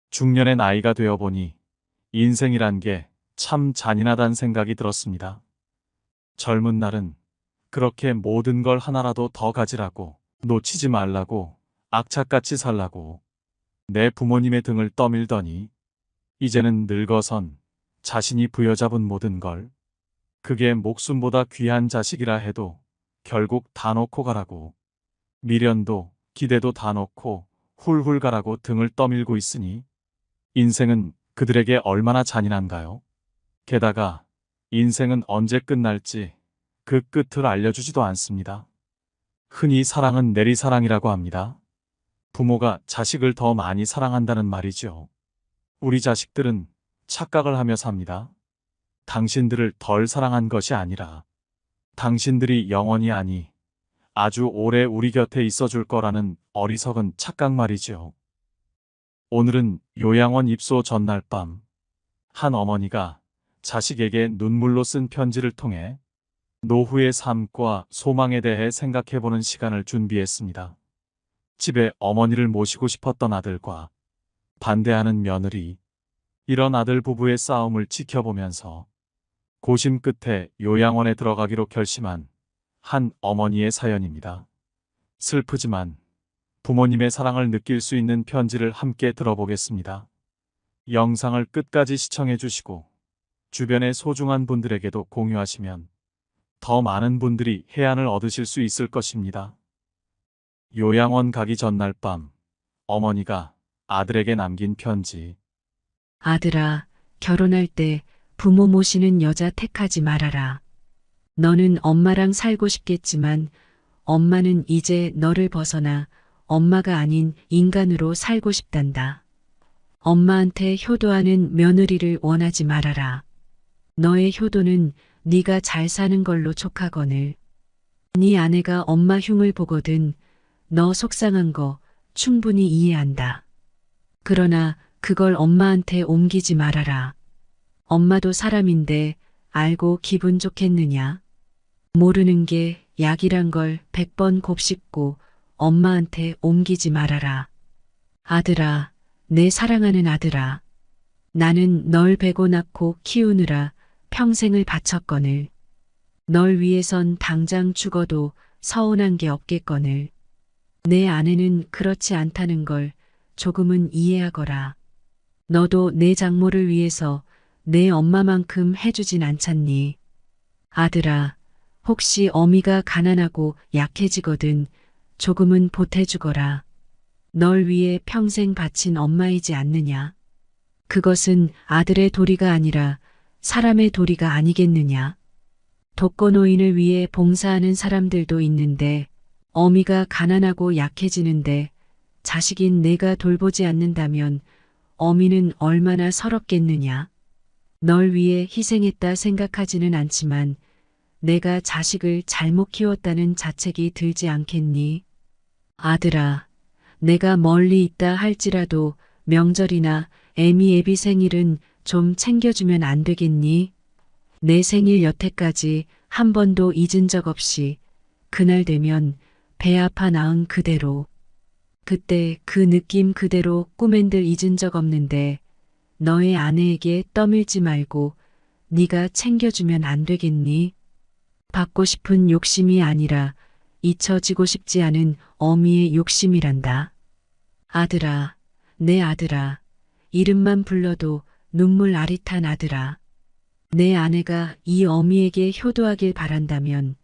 중년의 나이가 되어 보니 인생이란 게 참 잔인하다는 생각이 들었습니다. 젊은 날은 그렇게 모든 걸 하나라도 더 가지라고, 놓치지 말라고, 악착같이 살라고 내 부모님의 등을 떠밀더니 이제는 늙어선 자신이 부여잡은 모든 걸, 그게 목숨보다 귀한 자식이라 해도 결국 다 놓고 가라고, 미련도 기대도 다 놓고 훌훌 가라고 등을 떠밀고 있으니 인생은 그들에게 얼마나 잔인한가요? 게다가 인생은 언제 끝날지 그 끝을 알려주지도 않습니다. 흔히 사랑은 내리사랑이라고 합니다. 부모가 자식을 더 많이 사랑한다는 말이죠. 우리 자식들은 착각을 하며 삽니다. 당신들을 덜 사랑한 것이 아니라 당신들이 영원히 아니 아주 오래 우리 곁에 있어 줄 거라는 어리석은 착각 말이죠. 오늘은 요양원 입소 전날 밤, 한 어머니가 자식에게 눈물로 쓴 편지를 통해 노후의 삶과 소망에 대해 생각해보는 시간을 준비했습니다. 집에 어머니를 모시고 싶었던 아들과 반대하는 며느리, 이런 아들 부부의 싸움을 지켜보면서 고심 끝에 요양원에 들어가기로 결심한 한 어머니의 사연입니다. 슬프지만 부모님의 사랑을 느낄 수 있는 편지를 함께 들어보겠습니다. 영상을 끝까지 시청해 주시고 주변의 소중한 분들에게도 공유하시면 더 많은 분들이 해안을 얻으실 수 있을 것입니다. 요양원 가기 전날 밤, 어머니가 아들에게 남긴 편지. 아들아, 결혼할 때 부모 모시는 여자 택하지 말아라. 너는 엄마랑 살고 싶겠지만 엄마는 이제 너를 벗어나 엄마가 아닌 인간으로 살고 싶단다. 엄마한테 효도하는 며느리를 원하지 말아라. 너의 효도는 네가 잘 사는 걸로 촉하거늘. 네 아내가 엄마 흉을 보거든 너 속상한 거 충분히 이해한다. 그러나 그걸 엄마한테 옮기지 말아라. 엄마도 사람인데 알고 기분 좋겠느냐? 모르는 게 약이란 걸 100번 곱씹고 엄마한테 옮기지 말아라. 아들아, 내 사랑하는 아들아. 나는 널 베고 낳고 키우느라 평생을 바쳤거늘. 널 위해선 당장 죽어도 서운한 게 없겠거늘. 내 아내는 그렇지 않다는 걸 조금은 이해하거라. 너도 내 장모를 위해서 내 엄마만큼 해주진 않잖니. 아들아, 혹시 어미가 가난하고 약해지거든 조금은 보태주거라. 널 위해 평생 바친 엄마이지 않느냐. 그것은 아들의 도리가 아니라 사람의 도리가 아니겠느냐. 독거노인을 위해 봉사하는 사람들도 있는데 어미가 가난하고 약해지는데 자식인 내가 돌보지 않는다면 어미는 얼마나 서럽겠느냐. 널 위해 희생했다 생각하지는 않지만 내가 자식을 잘못 키웠다는 자책이 들지 않겠니? 아들아, 내가 멀리 있다 할지라도 명절이나 애미 생일은 좀 챙겨주면 안 되겠니? 내 생일 여태까지 한 번도 잊은 적 없이 그날 되면 배 아파 낳은 그대로, 그때 그 느낌 그대로 꿈엔들 잊은 적 없는데 너의 아내에게 떠밀지 말고 네가 챙겨주면 안 되겠니? 받고 싶은 욕심이 아니라 잊혀지고 싶지 않은 어미의 욕심이란다. 아들아, 내 아들아, 이름만 불러도 눈물 아릿한 아들아. 내 아내가 이 어미에게 효도하길 바란다면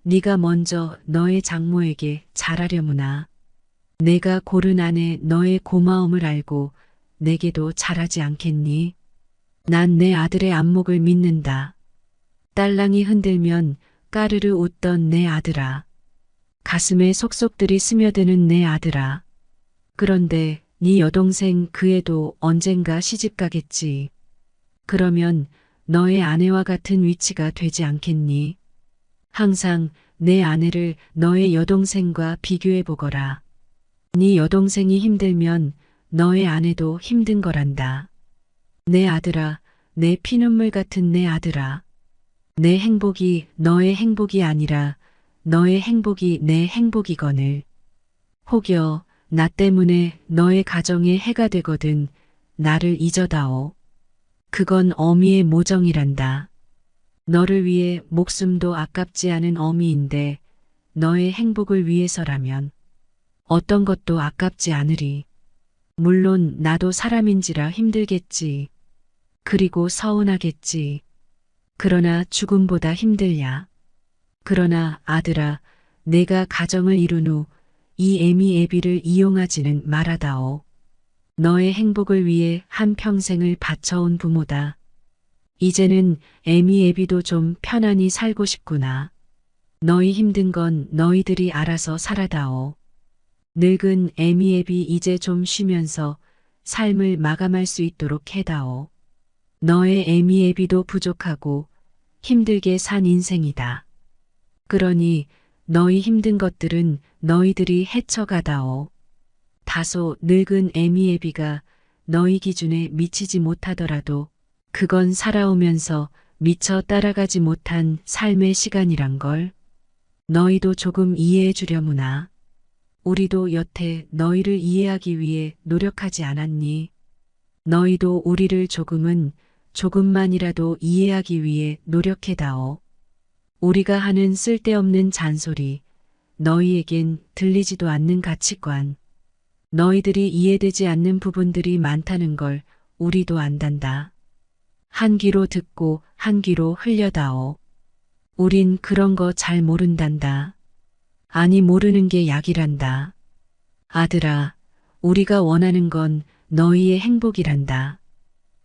네가 먼저 너의 장모에게 잘하려무나. 내가 고른 아내 너의 고마움을 알고 내게도 잘하지 않겠니? 난 내 아들의 안목을 믿는다. 딸랑이 흔들면 까르르 웃던 내 아들아. 가슴에 속속들이 스며드는 내 아들아. 그런데 네 여동생 그 애도 언젠가 시집 가겠지. 그러면 너의 아내와 같은 위치가 되지 않겠니? 항상 내 아내를 너의 여동생과 비교해 보거라. 네 여동생이 힘들면 너의 아내도 힘든 거란다. 내 아들아, 내 피눈물 같은 내 아들아. 내 행복이 너의 행복이 아니라 너의 행복이 내 행복이거늘. 혹여 나 때문에 너의 가정에 해가 되거든 나를 잊어다오. 그건 어미의 모정이란다. 너를 위해 목숨도 아깝지 않은 어미인데 너의 행복을 위해서라면 어떤 것도 아깝지 않으리. 물론 나도 사람인지라 힘들겠지. 그리고 서운하겠지. 그러나 죽음보다 힘들야. 그러나 아들아, 내가 가정을 이룬 후 이 애미 애비를 이용하지는 말아다오. 너의 행복을 위해 한 평생을 바쳐온 부모다. 이제는 애미 애비도 좀 편안히 살고 싶구나. 너희 힘든 건 너희들이 알아서 살아다오. 늙은 애미 애비 이제 좀 쉬면서 삶을 마감할 수 있도록 해다오. 너의 애미 애비도 부족하고 힘들게 산 인생이다. 그러니 너희 힘든 것들은 너희들이 헤쳐가다오. 다소 늙은 애미 애비가 너희 기준에 미치지 못하더라도 그건 살아오면서 미처 따라가지 못한 삶의 시간이란 걸. 너희도 조금 이해해 주려무나. 우리도 여태 너희를 이해하기 위해 노력하지 않았니? 너희도 우리를 조금만이라도 이해하기 위해 노력해다오. 우리가 하는 쓸데없는 잔소리, 너희에겐 들리지도 않는 가치관, 너희들이 이해되지 않는 부분들이 많다는 걸 우리도 안단다. 한 귀로 듣고 한 귀로 흘려다오. 우린 그런 거 잘 모른단다. 아니 모르는 게 약이란다. 아들아, 우리가 원하는 건 너희의 행복이란다.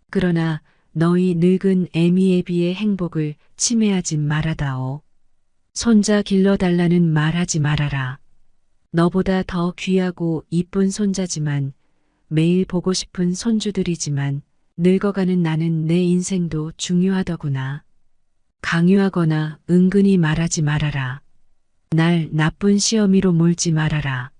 그러나 너희 늙은 애미 애비의 행복을 침해하지 말아다오. 손자 길러달라는 말하지 말아라. 너보다 더 귀하고 이쁜 손자지만 매일 보고 싶은 손주들이지만 늙어가는 나는 내 인생도 중요하더구나. 강요하거나 은근히 말하지 말아라. 날 나쁜 시어미로 몰지 말아라.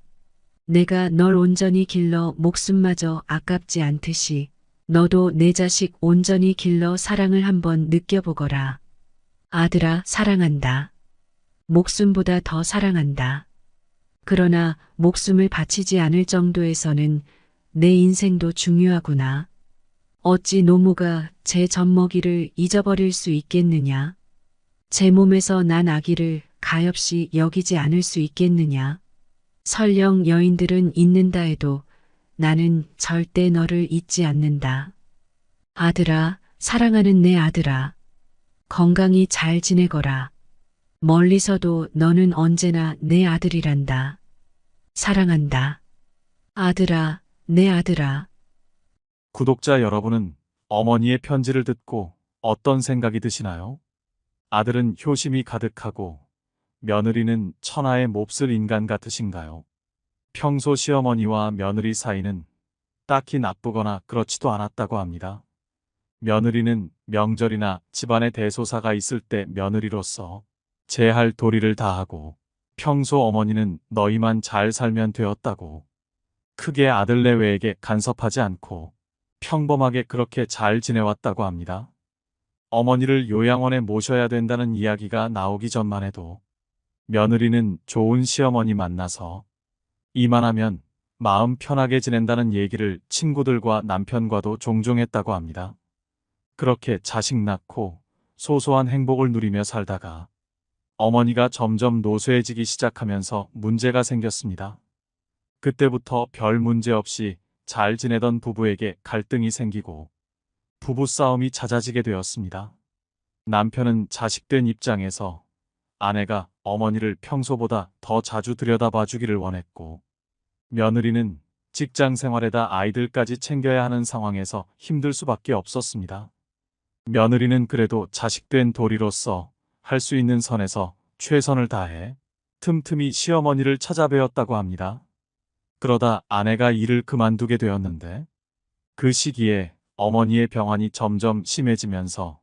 내가 널 온전히 길러 목숨마저 아깝지 않듯이 너도 내 자식 온전히 길러 사랑을 한번 느껴보거라. 아들아, 사랑한다. 목숨보다 더 사랑한다. 그러나 목숨을 바치지 않을 정도에서는 내 인생도 중요하구나. 어찌 노모가 제 젖먹이를 잊어버릴 수 있겠느냐? 제 몸에서 난 아기를 가엾이 여기지 않을 수 있겠느냐? 설령 여인들은 잊는다 해도 나는 절대 너를 잊지 않는다. 아들아, 사랑하는 내 아들아. 건강히 잘 지내거라. 멀리서도 너는 언제나 내 아들이란다. 사랑한다. 아들아, 내 아들아. 구독자 여러분은 어머니의 편지를 듣고 어떤 생각이 드시나요? 아들은 효심이 가득하고 며느리는 천하의 몹쓸 인간 같으신가요? 평소 시어머니와 며느리 사이는 딱히 나쁘거나 그렇지도 않았다고 합니다. 며느리는 명절이나 집안에 대소사가 있을 때 며느리로서 제할 도리를 다하고 평소 어머니는 너희만 잘 살면 되었다고 크게 아들내외에게 간섭하지 않고 평범하게 그렇게 잘 지내왔다고 합니다. 어머니를 요양원에 모셔야 된다는 이야기가 나오기 전만 해도 며느리는 좋은 시어머니 만나서 이만하면 마음 편하게 지낸다는 얘기를 친구들과 남편과도 종종 했다고 합니다. 그렇게 자식 낳고 소소한 행복을 누리며 살다가 어머니가 점점 노쇠해지기 시작하면서 문제가 생겼습니다. 그때부터 별 문제 없이 잘 지내던 부부에게 갈등이 생기고 부부싸움이 잦아지게 되었습니다. 남편은 자식된 입장에서 아내가 어머니를 평소보다 더 자주 들여다봐 주기를 원했고 며느리는 직장 생활에다 아이들까지 챙겨야 하는 상황에서 힘들 수밖에 없었습니다. 며느리는 그래도 자식된 도리로서 할 수 있는 선에서 최선을 다해 틈틈이 시어머니를 찾아뵈었다고 합니다. 그러다 아내가 일을 그만두게 되었는데 그 시기에 어머니의 병환이 점점 심해지면서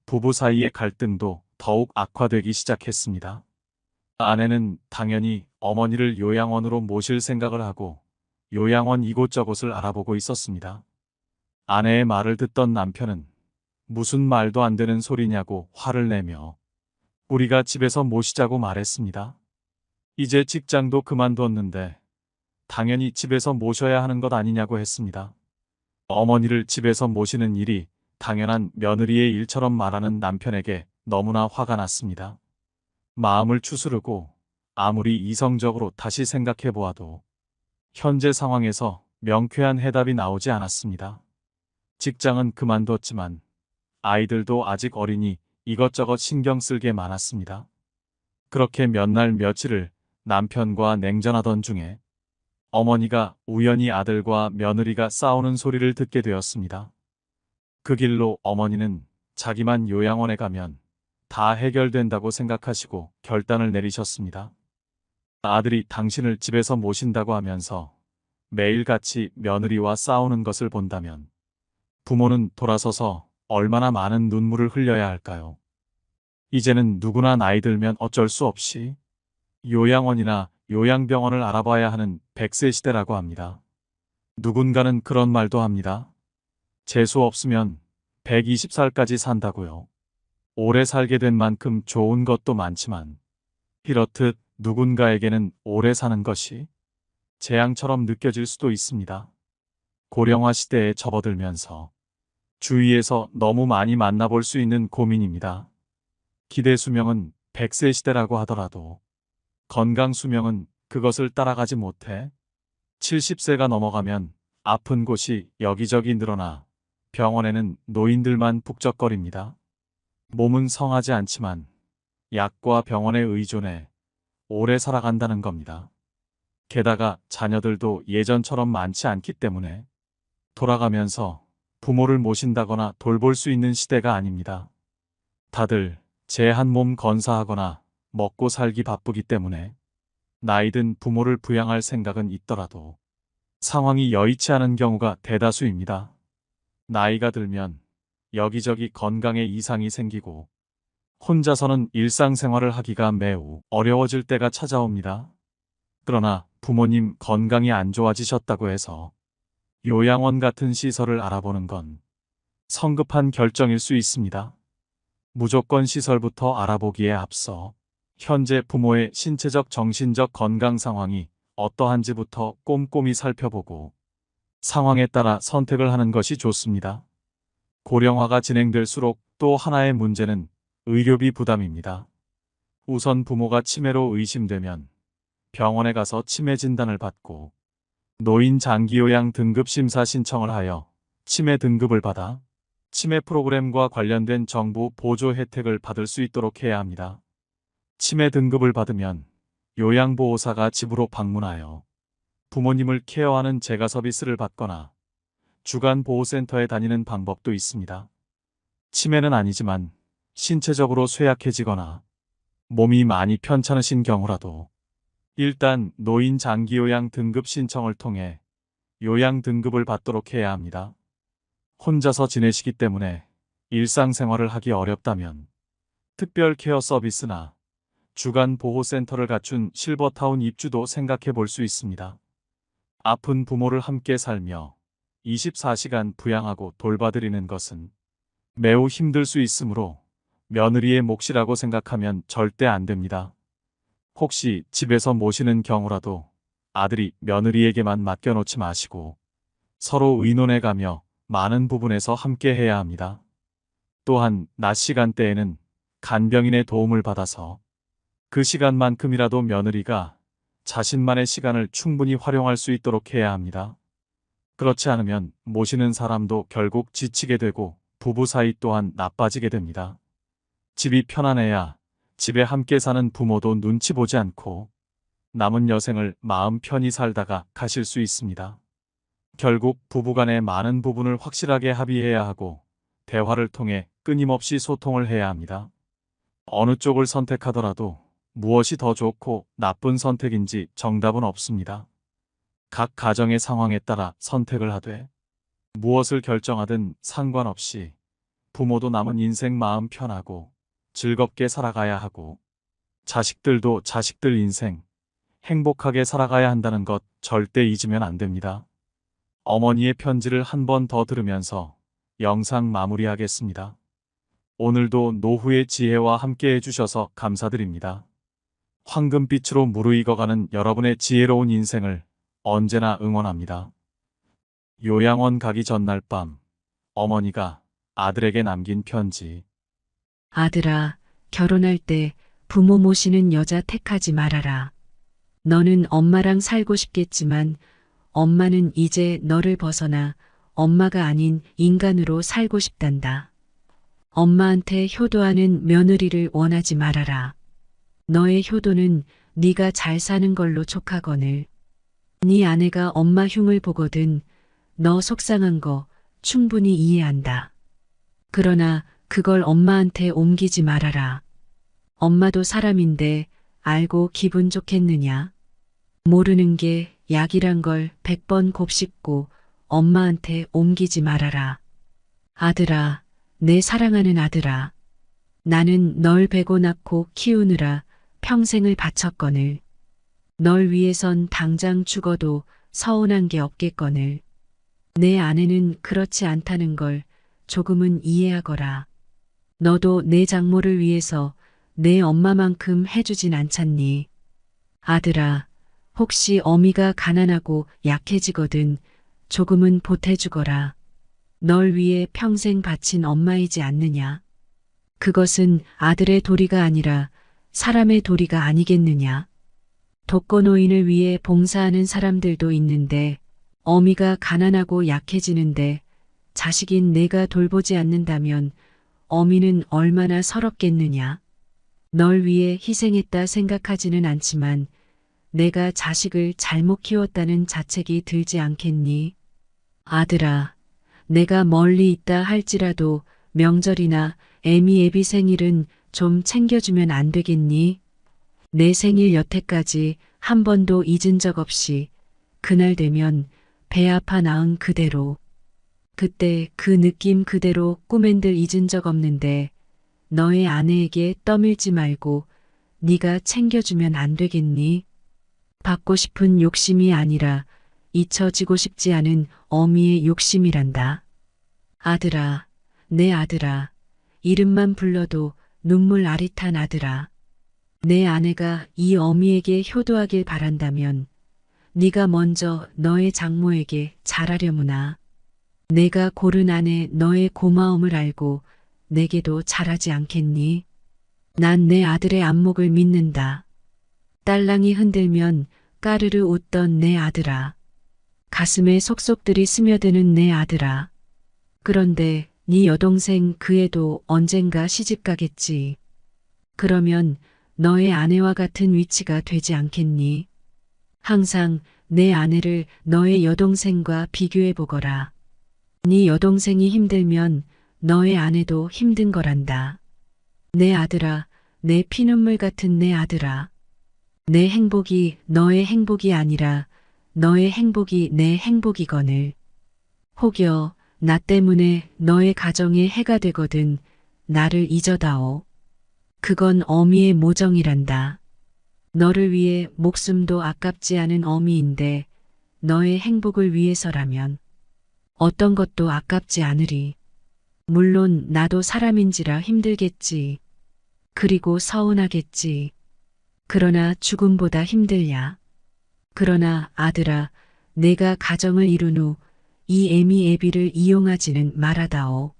부부 사이의 갈등도 더욱 악화되기 시작했습니다. 아내는 당연히 어머니를 요양원으로 모실 생각을 하고 요양원 이곳저곳을 알아보고 있었습니다. 아내의 말을 듣던 남편은 무슨 말도 안 되는 소리냐고 화를 내며 우리가 집에서 모시자고 말했습니다. 이제 직장도 그만두었는데 당연히 집에서 모셔야 하는 것 아니냐고 했습니다. 어머니를 집에서 모시는 일이 당연한 며느리의 일처럼 말하는 남편에게 너무나 화가 났습니다. 마음을 추스르고 아무리 이성적으로 다시 생각해 보아도 현재 상황에서 명쾌한 해답이 나오지 않았습니다. 직장은 그만뒀지만 아이들도 아직 어리니 이것저것 신경 쓸 게 많았습니다. 그렇게 몇 날 며칠을 남편과 냉전하던 중에 어머니가 우연히 아들과 며느리가 싸우는 소리를 듣게 되었습니다. 그 길로 어머니는 자기만 요양원에 가면 다 해결된다고 생각하시고 결단을 내리셨습니다. 아들이 당신을 집에서 모신다고 하면서 매일같이 며느리와 싸우는 것을 본다면 부모는 돌아서서 얼마나 많은 눈물을 흘려야 할까요? 이제는 누구나 나이 들면 어쩔 수 없이 요양원이나 요양병원을 알아봐야 하는 100세 시대라고 합니다. 누군가는 그런 말도 합니다. 재수 없으면 120살까지 산다고요. 오래 살게 된 만큼 좋은 것도 많지만 이렇듯 누군가에게는 오래 사는 것이 재앙처럼 느껴질 수도 있습니다. 고령화 시대에 접어들면서 주위에서 너무 많이 만나볼 수 있는 고민입니다. 기대 수명은 100세 시대라고 하더라도 건강 수명은 그것을 따라가지 못해 70세가 넘어가면 아픈 곳이 여기저기 늘어나 병원에는 노인들만 북적거립니다. 몸은 성하지 않지만 약과 병원에 의존해 오래 살아간다는 겁니다. 게다가 자녀들도 예전처럼 많지 않기 때문에 돌아가면서 부모를 모신다거나 돌볼 수 있는 시대가 아닙니다. 다들 제 한 몸 건사하거나 먹고 살기 바쁘기 때문에 나이든 부모를 부양할 생각은 있더라도 상황이 여의치 않은 경우가 대다수입니다. 나이가 들면 여기저기 건강에 이상이 생기고 혼자서는 일상생활을 하기가 매우 어려워질 때가 찾아옵니다. 그러나 부모님 건강이 안 좋아지셨다고 해서 요양원 같은 시설을 알아보는 건 성급한 결정일 수 있습니다. 무조건 시설부터 알아보기에 앞서 현재 부모의 신체적 정신적 건강 상황이 어떠한지부터 꼼꼼히 살펴보고 상황에 따라 선택을 하는 것이 좋습니다. 고령화가 진행될수록 또 하나의 문제는 의료비 부담입니다. 우선 부모가 치매로 의심되면 병원에 가서 치매 진단을 받고 노인 장기요양 등급 심사 신청을 하여 치매 등급을 받아 치매 프로그램과 관련된 정부 보조 혜택을 받을 수 있도록 해야 합니다. 치매 등급을 받으면 요양보호사가 집으로 방문하여 부모님을 케어하는 재가 서비스를 받거나 주간 보호센터에 다니는 방법도 있습니다. 치매는 아니지만 신체적으로 쇠약해지거나 몸이 많이 편찮으신 경우라도 일단 노인 장기요양 등급 신청을 통해 요양 등급을 받도록 해야 합니다. 혼자서 지내시기 때문에 일상생활을 하기 어렵다면 특별 케어 서비스나 주간 보호센터를 갖춘 실버타운 입주도 생각해 볼 수 있습니다. 아픈 부모를 함께 살며 24시간 부양하고 돌봐드리는 것은 매우 힘들 수 있으므로 며느리의 몫이라고 생각하면 절대 안 됩니다. 혹시 집에서 모시는 경우라도 아들이 며느리에게만 맡겨놓지 마시고 서로 의논해가며 많은 부분에서 함께 해야 합니다. 또한 낮 시간대에는 간병인의 도움을 받아서 그 시간만큼이라도 며느리가 자신만의 시간을 충분히 활용할 수 있도록 해야 합니다. 그렇지 않으면 모시는 사람도 결국 지치게 되고 부부 사이 또한 나빠지게 됩니다. 집이 편안해야 집에 함께 사는 부모도 눈치 보지 않고 남은 여생을 마음 편히 살다가 가실 수 있습니다. 결국 부부간의 많은 부분을 확실하게 합의해야 하고 대화를 통해 끊임없이 소통을 해야 합니다. 어느 쪽을 선택하더라도 무엇이 더 좋고 나쁜 선택인지 정답은 없습니다. 각 가정의 상황에 따라 선택을 하되 무엇을 결정하든 상관없이 부모도 남은 인생 마음 편하고 즐겁게 살아가야 하고 자식들도 자식들 인생 행복하게 살아가야 한다는 것 절대 잊으면 안 됩니다. 어머니의 편지를 한 번 더 들으면서 영상 마무리하겠습니다. 오늘도 노후의 지혜와 함께 해주셔서 감사드립니다. 황금빛으로 무르익어가는 여러분의 지혜로운 인생을 언제나 응원합니다. 요양원 가기 전날 밤, 어머니가 아들에게 남긴 편지. 아들아, 결혼할 때 부모 모시는 여자 택하지 말아라. 너는 엄마랑 살고 싶겠지만 엄마는 이제 너를 벗어나 엄마가 아닌 인간으로 살고 싶단다. 엄마한테 효도하는 며느리를 원하지 말아라. 너의 효도는 네가 잘 사는 걸로 촉하거늘. 네 아내가 엄마 흉을 보거든 너 속상한 거 충분히 이해한다. 그러나 그걸 엄마한테 옮기지 말아라. 엄마도 사람인데 알고 기분 좋겠느냐? 모르는 게 약이란 걸 100번 곱씹고 엄마한테 옮기지 말아라. 아들아, 내 사랑하는 아들아. 나는 널 베고 낳고 키우느라 평생을 바쳤거늘. 널 위해선 당장 죽어도 서운한 게 없겠거늘. 내 아내는 그렇지 않다는 걸 조금은 이해하거라. 너도 내 장모를 위해서 내 엄마만큼 해주진 않잖니. 아들아, 혹시 어미가 가난하고 약해지거든 조금은 보태주거라. 널 위해 평생 바친 엄마이지 않느냐. 그것은 아들의 도리가 아니라 사람의 도리가 아니겠느냐. 독거노인을 위해 봉사하는 사람들도 있는데 어미가 가난하고 약해지는데 자식인 내가 돌보지 않는다면 어미는 얼마나 서럽겠느냐. 널 위해 희생했다 생각하지는 않지만 내가 자식을 잘못 키웠다는 자책이 들지 않겠니? 아들아, 내가 멀리 있다 할지라도 명절이나 애미 애비 생일은 좀 챙겨주면 안 되겠니? 내 생일 여태까지 한 번도 잊은 적 없이 그날 되면 배 아파 낳은 그대로 그때 그 느낌 그대로 꿈엔들 잊은 적 없는데 너의 아내에게 떠밀지 말고 네가 챙겨주면 안 되겠니? 받고 싶은 욕심이 아니라 잊혀지고 싶지 않은 어미의 욕심이란다. 아들아, 내 아들아, 이름만 불러도 눈물 아릿한 아들아. 내 아내가 이 어미에게 효도하길 바란다면 네가 먼저 너의 장모에게 잘하려무나. 내가 고른 아내 너의 고마움을 알고 내게도 잘하지 않겠니? 난 내 아들의 안목을 믿는다. 딸랑이 흔들면 까르르 웃던 내 아들아. 가슴에 속속들이 스며드는 내 아들아. 그런데 네 여동생 그 애도 언젠가 시집가겠지. 그러면 너의 아내와 같은 위치가 되지 않겠니? 항상 내 아내를 너의 여동생과 비교해 보거라. 네 여동생이 힘들면 너의 아내도 힘든 거란다. 내 아들아, 내 피눈물 같은 내 아들아. 내 행복이 너의 행복이 아니라 너의 행복이 내 행복이거늘. 혹여 나 때문에 너의 가정에 해가 되거든 나를 잊어다오. 그건 어미의 모정이란다. 너를 위해 목숨도 아깝지 않은 어미인데 너의 행복을 위해서라면 어떤 것도 아깝지 않으리. 물론 나도 사람인지라 힘들겠지. 그리고 서운하겠지. 그러나 죽음보다 힘들야. 그러나 아들아, 내가 가정을 이룬 후 이 애미 애비를 이용하지는 말아다오.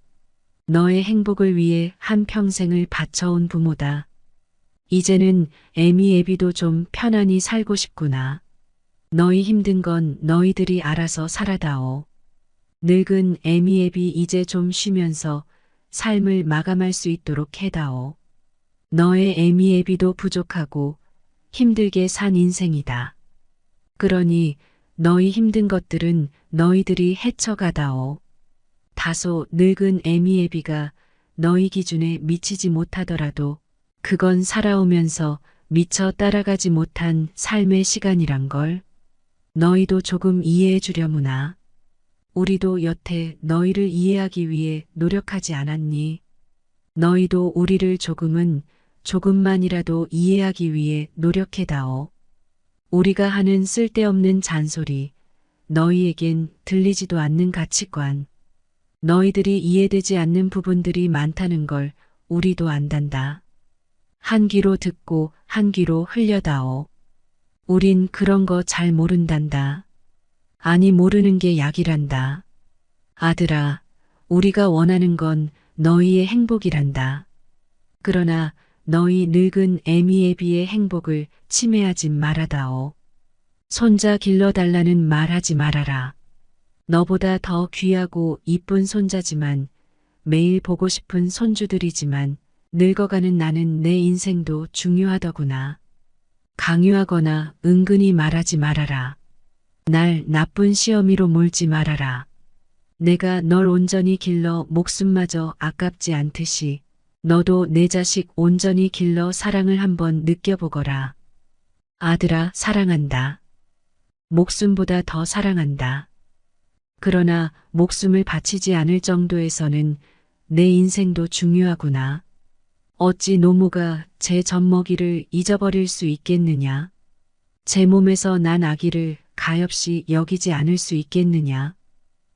너의 행복을 위해 한 평생을 바쳐온 부모다. 이제는 애미 애비도 좀 편안히 살고 싶구나. 너희 힘든 건 너희들이 알아서 살아다오. 늙은 애미 애비 이제 좀 쉬면서 삶을 마감할 수 있도록 해다오. 너의 애미 애비도 부족하고 힘들게 산 인생이다. 그러니 너희 힘든 것들은 너희들이 헤쳐가다오. 다소 늙은 애미 애비가 너희 기준에 미치지 못하더라도 그건 살아오면서 미처 따라가지 못한 삶의 시간이란 걸. 너희도 조금 이해해 주려무나. 우리도 여태 너희를 이해하기 위해 노력하지 않았니? 너희도 우리를 조금만이라도 이해하기 위해 노력해다오. 우리가 하는 쓸데없는 잔소리, 너희에겐 들리지도 않는 가치관, 너희들이 이해되지 않는 부분들이 많다는 걸 우리도 안단다. 한 귀로 듣고 한 귀로 흘려다오. 우린 그런 거 잘 모른단다. 아니 모르는 게 약이란다. 아들아, 우리가 원하는 건 너희의 행복이란다. 그러나 너희 늙은 애미애비의 행복을 침해하지 말아다오. 손자 길러달라는 말하지 말아라. 너보다 더 귀하고 이쁜 손자지만 매일 보고 싶은 손주들이지만 늙어가는 나는 내 인생도 중요하더구나. 강요하거나 은근히 말하지 말아라. 날 나쁜 시어미로 몰지 말아라. 내가 널 온전히 길러 목숨마저 아깝지 않듯이 너도 내 자식 온전히 길러 사랑을 한번 느껴보거라. 아들아, 사랑한다. 목숨보다 더 사랑한다. 그러나 목숨을 바치지 않을 정도에서는 내 인생도 중요하구나. 어찌 노모가 제 젖먹이를 잊어버릴 수 있겠느냐? 제 몸에서 난 아기를 가엾이 여기지 않을 수 있겠느냐?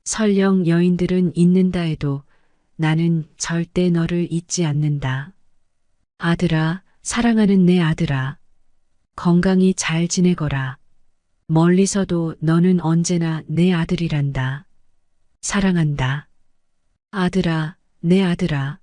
설령 여인들은 잊는다 해도 나는 절대 너를 잊지 않는다. 아들아, 사랑하는 내 아들아. 건강히 잘 지내거라. 멀리서도 너는 언제나 내 아들이란다. 사랑한다. 아들아, 내 아들아.